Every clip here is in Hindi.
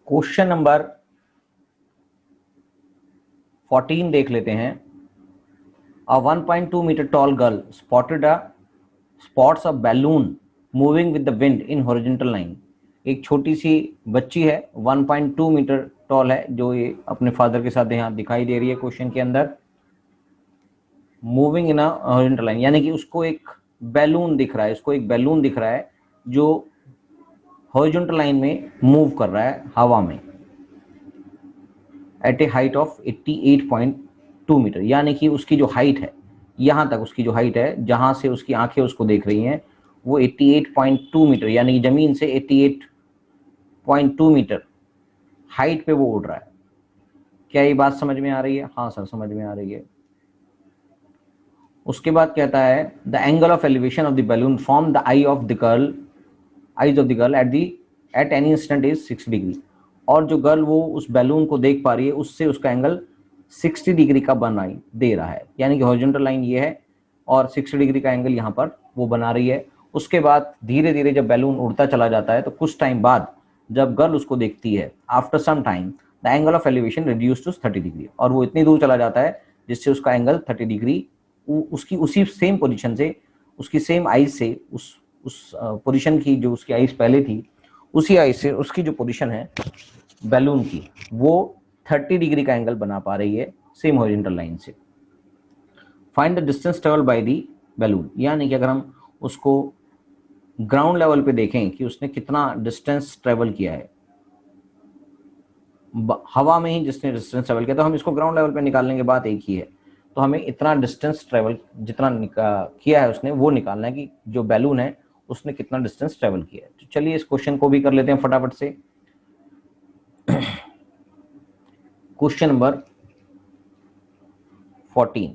क्वेश्चन नंबर 14 देख लेते हैं। A 1.2 meter tall girl spots a balloon moving with the wind in horizontal line। एक छोटी सी बच्ची है 1.2 मीटर टॉल है जो ये अपने फादर के साथ यहाँ दिखाई दे रही है क्वेश्चन के अंदर। Moving in a horizontal line यानी कि उसको एक बैलून दिख रहा है, उसको एक बैलून दिख रहा है जो हॉरिजॉन्टल लाइन में मूव कर रहा है हवा में at a height of 88.2 metre. यानी कि उसकी जो हाइट है, यहाँ तक उसकी जो हाइट है जहाँ से उसकी आंखें उसको देख रही हैं वो 88.2 मीटर यानी कि जमीन से 88.2 मीटर हाइट पे वो उड़ रहा है। क्या ये बात समझ में आ रही है? हाँ सर समझ में आ रही है। उसके बाद कहता है the angle of elevation of the balloon from the eyes of the girl at any instant is 60 degree. और जो गर्ल वो उस बैलून को देख पा रही है उससे उसका एंगल 60 डिग्री का बनाई दे रहा है। यानी कि हॉरिजॉन्टल लाइन ये है और 60 डिग्री का एंगल यहाँ पर वो बना रही है। उसके बाद धीरे धीरे जब बैलून उड़ता चला जाता है तो कुछ टाइम बाद जब गर्ल उसको देखती है after some time the angle of elevation reduce to 30 degree. और वो इतनी दूर चला जाता है जिससे उसका एंगल 30 डिग्री उसकी उसी सेम पोजीशन से, उसकी सेम आइज से, उस पोजीशन की जो उसकी आइज पहले थी उसी आइज से उसकी जो पोजीशन है बैलून की वो 30 डिग्री का एंगल बना पा रही है सेम हॉरिजॉन्टल लाइन से। Find the distance travel by the balloon. यानी कि अगर हम उसको ग्राउंड लेवल पे देखें कि उसने कितना डिस्टेंस ट्रेवल किया है, हवा में ही जिसने डिस्टेंस ट्रेवल किया, तो हम इसको ग्राउंड लेवल पे निकालने की बात एक ही है। तो हमें इतना डिस्टेंस ट्रेवल जितना किया है उसने वो निकालना है कि जो बैलून है उसने कितना डिस्टेंस ट्रेवल किया है। तो चलिए इस क्वेश्चन को भी कर लेते हैं फटाफट से। क्वेश्चन नंबर 14,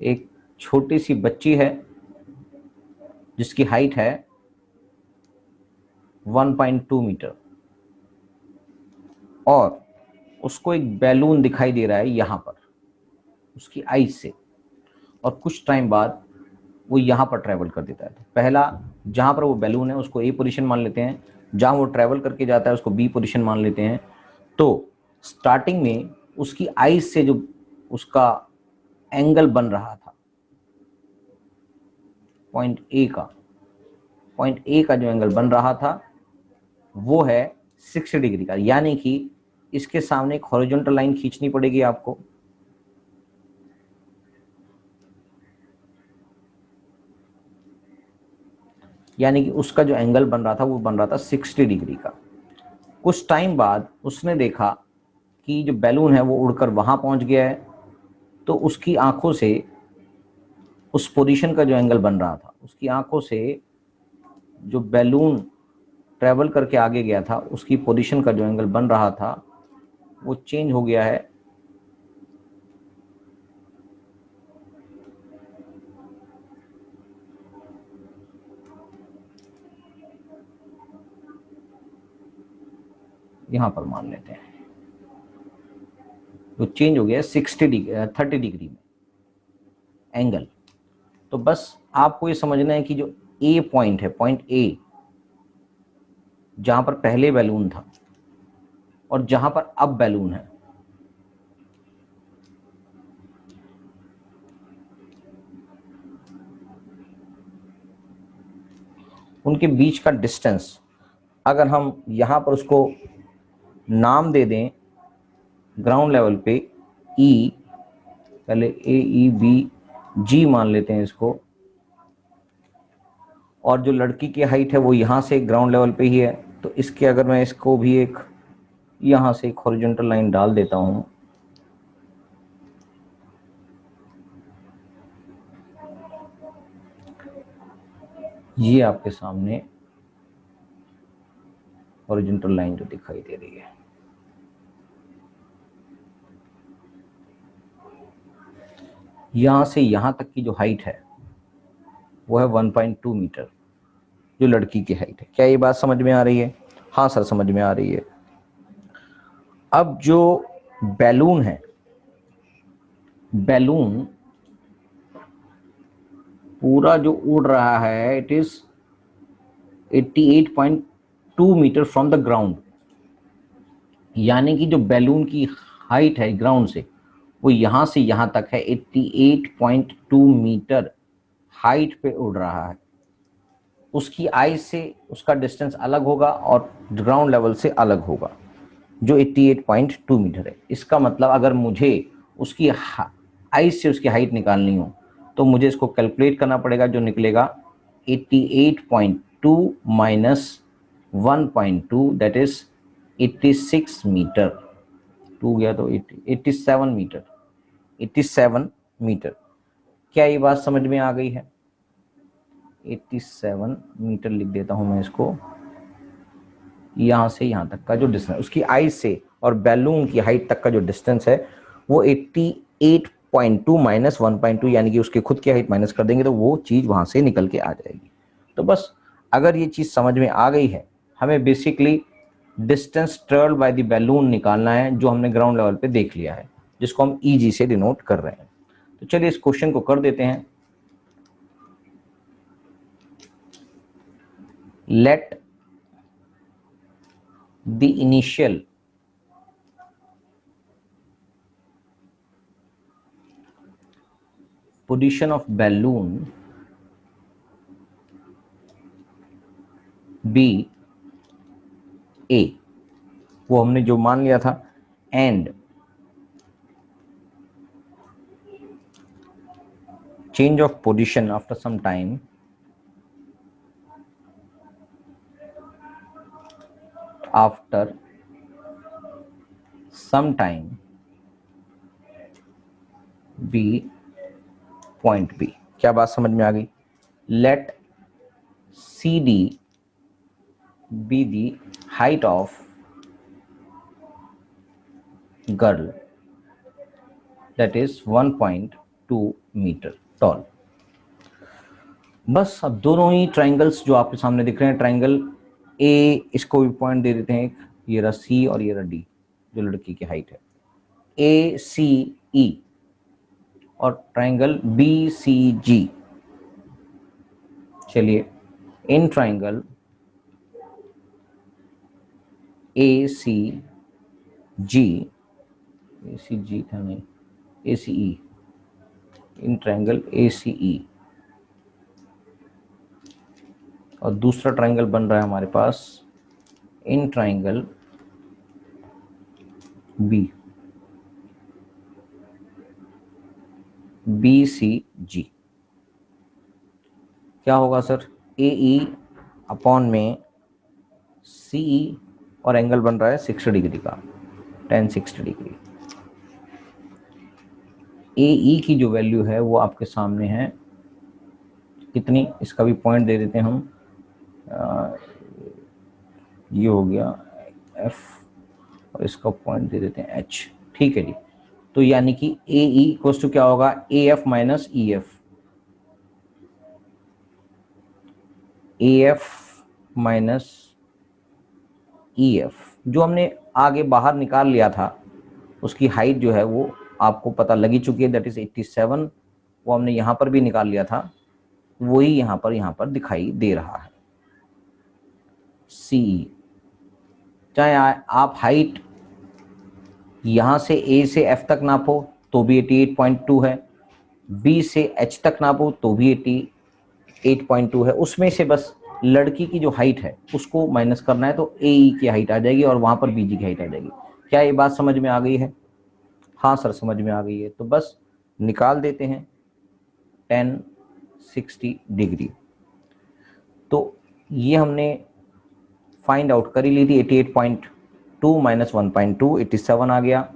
एक छोटी सी बच्ची है जिसकी हाइट है 1.2 मीटर और उसको एक बैलून दिखाई दे रहा है यहाँ पर उसकी आइज से, और कुछ टाइम बाद वो यहाँ पर ट्रैवल कर देता है। तो पहला जहाँ पर वो बैलून है उसको ए पोजीशन मान लेते हैं, जहाँ वो ट्रैवल करके जाता है उसको बी पोजीशन मान लेते हैं। तो स्टार्टिंग में उसकी आइज से जो उसका एंगल बन रहा था पॉइंट ए का जो एंगल बन रहा था वो है 60 डिग्री का। यानी कि इसके सामने एक हॉरिजॉन्टल लाइन खींचनी पड़ेगी आपको। यानी कि उसका जो एंगल बन रहा था वो बन रहा था 60 डिग्री का। कुछ टाइम बाद उसने देखा कि जो बैलून है वो उड़कर वहां पहुंच गया है, तो उसकी आंखों से उस पोजीशन का जो एंगल बन रहा था, उसकी आंखों से जो बैलून ट्रैवल करके आगे गया था उसकी पोजीशन का जो एंगल बन रहा था वो चेंज हो गया है यहां पर मान लेते हैं, वो चेंज हो गया 30 डिग्री में एंगल। तो बस आपको ये समझना है कि जो ए पॉइंट है, पॉइंट ए जहां पर पहले बैलून था और जहां पर अब बैलून है, उनके बीच का डिस्टेंस अगर हम यहां पर उसको नाम दे दें ग्राउंड लेवल पे ई, पहले ए ई बी जी मान लेते हैं इसको, और जो लड़की की हाइट है वो यहाँ से ग्राउंड लेवल पे ही है, तो इसके अगर मैं इसको भी एक यहाँ से एक हॉरिजॉन्टल लाइन डाल देता हूँ, ये आपके सामने हॉरिजॉन्टल लाइन जो दिखाई दे रही है, यहाँ से यहाँ तक की जो हाइट है वो है 1.2 मीटर जो लड़की की हाइट है। क्या ये बात समझ में आ रही है? हाँ सर समझ में आ रही है। अब जो बैलून है, बैलून पूरा जो उड़ रहा है it is 88.2 metre from the ground, यानी कि जो बैलून की हाइट है ग्राउंड से वो यहां से यहां तक है 88.2 मीटर हाइट पे उड़ रहा है। उसकी आई से उसका डिस्टेंस अलग होगा और ग्राउंड लेवल से अलग होगा जो 88.2 मीटर है। इसका मतलब अगर मुझे उसकी आई से उसकी हाइट निकालनी हो तो मुझे इसको कैलकुलेट करना पड़ेगा, जो निकलेगा 88.2 माइनस 1.2 दैट इज 86 मीटर। 2 गया तो 87 मीटर, 87 मीटर। क्या ये बात समझ में आ गई है? 87 मीटर लिख देता हूं मैं इसको। यहां से यहां तक का जो डिस्टेंस उसकी आई से और बैलून की हाइट तक का जो डिस्टेंस है वो 88.2 माइनस 1.2 यानी कि उसकी खुद की हाइट माइनस कर देंगे तो वो चीज वहां से निकल के आ जाएगी। तो बस अगर ये चीज समझ में आ गई है, हमें basically distance travelled by the balloon निकालना है जो हमने ग्राउंड लेवल पे देख लिया है, जिसको हम ईजी से डिनोट कर रहे हैं। तो चलिए इस क्वेश्चन को कर देते हैं। Let the initial position of balloon be A, वो हमने जो मान लिया था, and change of position after some time B point B। क्या बात समझ में आ गई? लेट CD be the height of girl that is 1.2 metre tall। बस अब दोनों ही ट्राइंगल्स जो आपके सामने दिख रहे हैं, ट्राइंगल ए, इसको भी पॉइंट दे देते हैं एक, ये रहा सी और ये रहा डी जो लड़की की हाइट है, ए सी ई, और ट्राइंगल बी सी जी। चलिए इन ट्राइंगल ए सी जी था नहीं, ए सी ई, इन ट्राइंगल ए सी ई, और दूसरा ट्राइंगल बन रहा है हमारे पास इन ट्राइंगल बी सी जी। क्या होगा सर? ए ई अपॉन में सी ई, और एंगल बन रहा है 60 डिग्री का, tan 60 डिग्री। ए ई की जो वैल्यू है वो आपके सामने है कितनी, इसका भी पॉइंट दे देते हैं हम, ये हो गया एफ और इसका पॉइंट दे देते हैं एच। ठीक है जी। तो यानी कि ए ई इक्वल्स टू क्या होगा? A F minus E F, A F minus E F, जो हमने आगे बाहर निकाल लिया था उसकी हाइट जो है वो आपको पता लगी चुकी है, दैट इज 87। वो हमने यहां पर भी निकाल लिया था, वही यहां पर दिखाई दे रहा है सी। चाहे आप हाइट यहां से ए से एफ तक नापो तो भी 88.2 है, बी से एच तक नापो तो भी 88.2 है। उसमें से बस लड़की की जो हाइट है उसको माइनस करना है तो ए ई की हाइट आ जाएगी और वहां पर बी जी की हाइट आ जाएगी। क्या ये बात समझ में आ गई है? हाँ सर समझ में आ गई है। तो बस निकाल देते हैं tan 60 डिग्री। तो ये हमने फाइंड आउट कर ही ली थी, 88.2 माइनस 1.2 87 आ गया,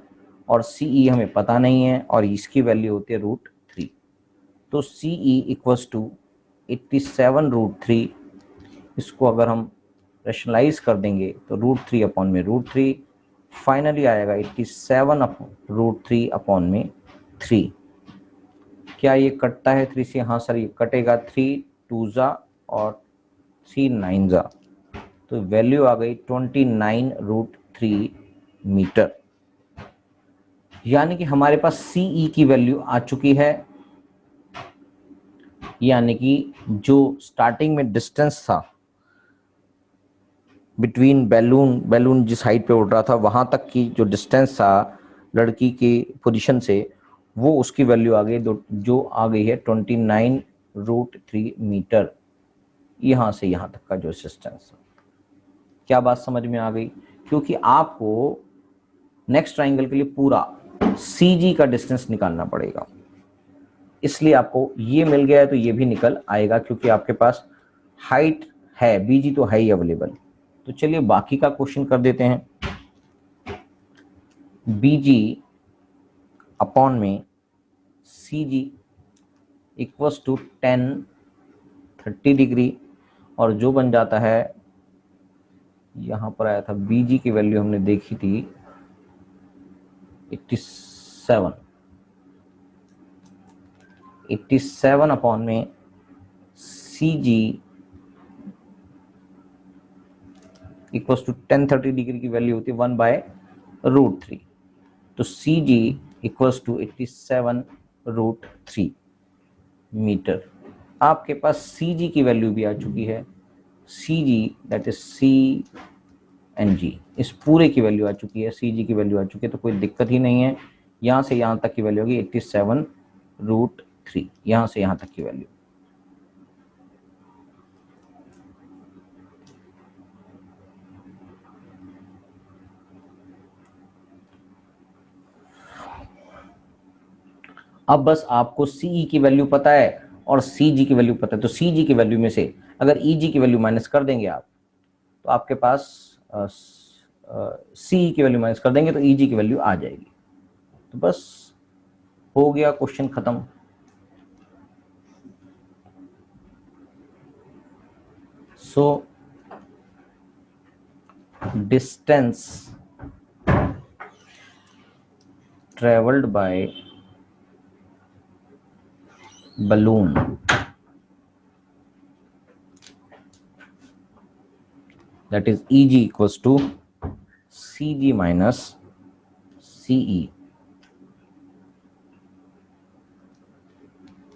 और सी ई हमें पता नहीं है और इसकी वैल्यू होती है √3। तो सी ई इक्वल्स टू 87√3। इसको अगर हम रेशनलाइज कर देंगे तो √3 अपॉन में √3, फाइनली आएगा 87√3 अपॉन में 3। क्या ये कटता है 3 से? हाँ सर ये कटेगा, 3 2 जा और 3 9 जा, तो वैल्यू आ गई 29√3 मीटर। यानी कि हमारे पास सी ई की वैल्यू आ चुकी है, यानी कि जो स्टार्टिंग में डिस्टेंस था बिटवीन बैलून जिस हाइट पे उड़ रहा था वहां तक की जो डिस्टेंस था लड़की की पोजीशन से, वो उसकी वैल्यू आ गई जो आ गई है 29√3 मीटर। यहां से यहां तक का जो डिस्टेंस, क्या बात समझ में आ गई? क्योंकि आपको नेक्स्ट ट्राइंगल के लिए पूरा CG का डिस्टेंस निकालना पड़ेगा, इसलिए आपको ये मिल गया है तो ये भी निकल आएगा, क्योंकि आपके पास हाइट है, BG तो है ही अवेलेबल। तो चलिए बाकी का क्वेश्चन कर देते हैं। BG अपॉन में CG इक्वल्स टू 10-30 डिग्री, और जो बन जाता है, यहां पर आया था BG की वैल्यू हमने देखी थी 87 अपॉन में CG इक्वल्स टू 10-30 डिग्री की वैल्यू होती है 1/√3। तो CG इक्वल्स टू 87√3 मीटर। आपके पास CG की वैल्यू भी आ चुकी है, CG दैट इज CNG, इस पूरे की वैल्यू आ चुकी है, CG की वैल्यू आ चुकी है, तो कोई दिक्कत ही नहीं है। यहां से यहां तक की वैल्यू होगी 87√3, यहां से यहां तक की वैल्यू। अब बस आपको CE की वैल्यू पता है और CG की वैल्यू पता है, तो CG की वैल्यू में से अगर EG की वैल्यू माइनस कर देंगे आप, तो आपके पास CE की वैल्यू माइनस कर देंगे तो EG की वैल्यू आ जाएगी। तो बस हो गया क्वेश्चन खत्म। So distance travelled by balloon that is EG equals to CG minus CE,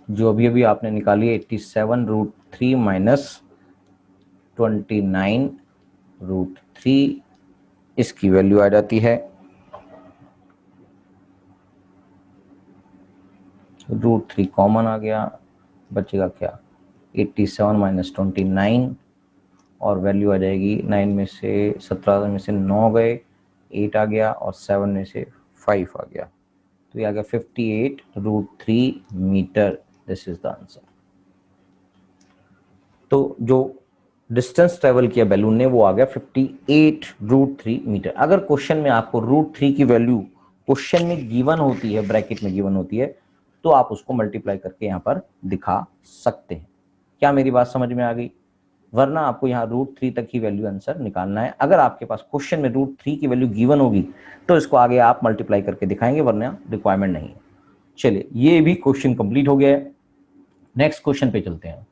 जो अभी अभी आपने निकाली है 87√3 माइनस 29√3, इसकी वैल्यू आ जाती है √3 कॉमन आ गया, बचेगा क्या 87 माइनस 29, और वैल्यू आ जाएगी 9 में से 17 में से 9 गए, 8 आ गया, और 7 में से 5 आ गया, तो ये आ गया 58√3 metre. This is the answer. तो जो डिस्टेंस ट्रेवल किया बैलून ने वो आ गया 58√3 मीटर। अगर क्वेश्चन में आपको √3 की वैल्यू क्वेश्चन में गिवन होती है, ब्रैकेट में गिवन होती है, तो आप उसको मल्टीप्लाई करके यहाँ पर दिखा सकते हैं। क्या मेरी बात समझ में आ गई? वरना आपको यहाँ √3 तक ही वैल्यू आंसर निकालना है। अगर आपके पास क्वेश्चन में √3 की वैल्यू गिवन होगी तो इसको आगे आप मल्टीप्लाई करके दिखाएंगे, वरना रिक्वायरमेंट नहीं है। चलिए ये भी क्वेश्चन कंप्लीट हो गया है। नेक्स्ट क्वेश्चन पे चलते हैं।